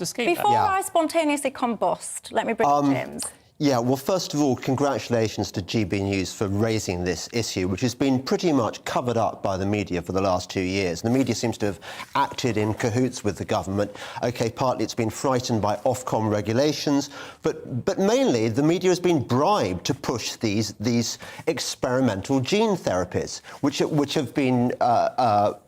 the scheme. Before I spontaneously combust, let me bring in James. Yeah, well, first of all, congratulations to GB News for raising this issue, which has been pretty much covered up by the media for the last 2 years. The media seems to have acted in cahoots with the government. OK, partly it's been frightened by Ofcom regulations, but mainly the media has been bribed to push these experimental gene therapies, which have been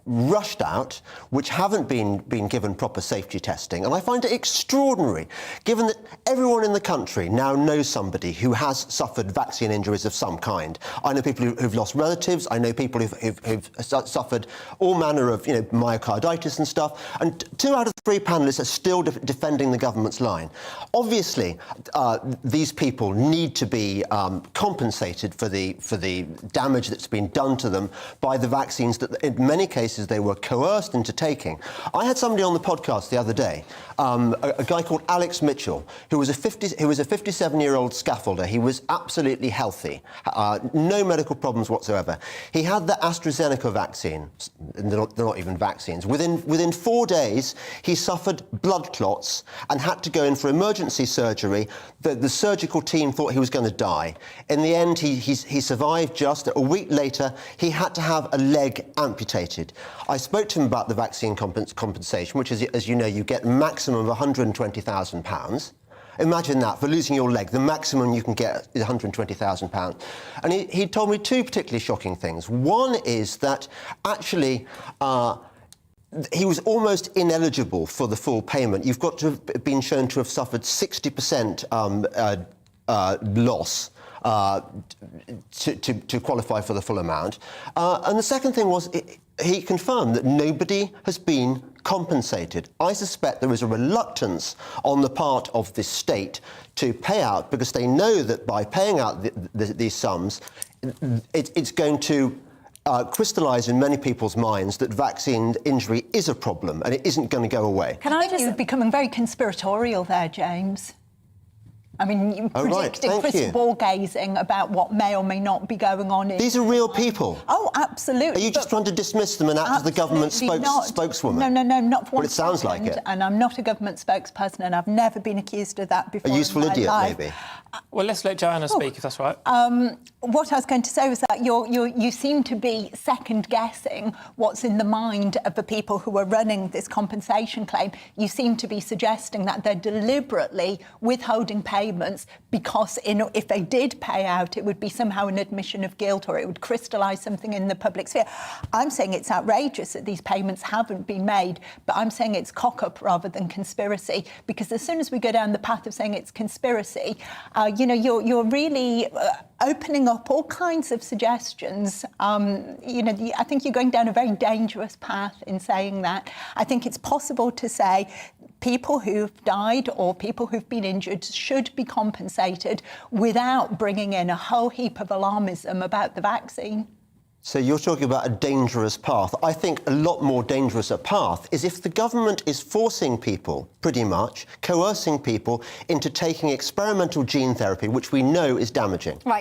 rushed out, which haven't been given proper safety testing. And I find it extraordinary, given that everyone in the country now knows somebody who has suffered vaccine injuries of some kind. I know people who've lost relatives. I know people who've suffered all manner of, myocarditis and stuff. And 2 out of 3 panellists are still defending the government's line. Obviously, these people need to be compensated for the damage that's been done to them by the vaccines that, in many cases, they were coerced into taking. I had somebody on the podcast the other day, a guy called Alex Mitchell, who was a 57-year-old scaffolder. He was absolutely healthy, no medical problems whatsoever. He had the AstraZeneca vaccine. They're not even vaccines. Within 4 days, he suffered blood clots and had to go in for emergency surgery. The surgical team thought he was going to die. In the end, he survived. Just a week later, he had to have a leg amputated. I spoke to him about the vaccine compensation, which is, as you know, you get maximum of £120,000. Imagine that, for losing your leg, the maximum you can get is £120,000. And he told me 2 particularly shocking things. One is that actually he was almost ineligible for the full payment. You've got to have been shown to have suffered 60% loss to qualify for the full amount. And the second thing was he confirmed that nobody has been compensated. I suspect there is a reluctance on the part of the state to pay out because they know that by paying out these sums, it's going to crystallise in many people's minds that vaccine injury is a problem and it isn't going to go away. I think you're becoming very conspiratorial there, James. I mean, you predicted crystal ball gazing about what may or may not be going on. These are real people. Oh, absolutely. Are you just trying to dismiss them and act as the government spokeswoman? No, not for one Well, it sounds like it. And I'm not a government spokesperson, and I've never been accused of that before. A useful idiot, maybe. Well, let's let Joanna speak, if that's right. What I was going to say was that you seem to be second-guessing what's in the mind of the people who are running this compensation claim. You seem to be suggesting that they're deliberately withholding payments because if they did pay out, it would be somehow an admission of guilt or it would crystallise something in the public sphere. I'm saying it's outrageous that these payments haven't been made, but I'm saying it's cock-up rather than conspiracy, because as soon as we go down the path of saying it's conspiracy, you're really opening up all kinds of suggestions. I think you're going down a very dangerous path in saying that. I think it's possible to say people who've died or people who've been injured should be compensated without bringing in a whole heap of alarmism about the vaccine. So you're talking about a dangerous path. I think a lot more dangerous a path is if the government is forcing people, pretty much, coercing people into taking experimental gene therapy, which we know is damaging. Right.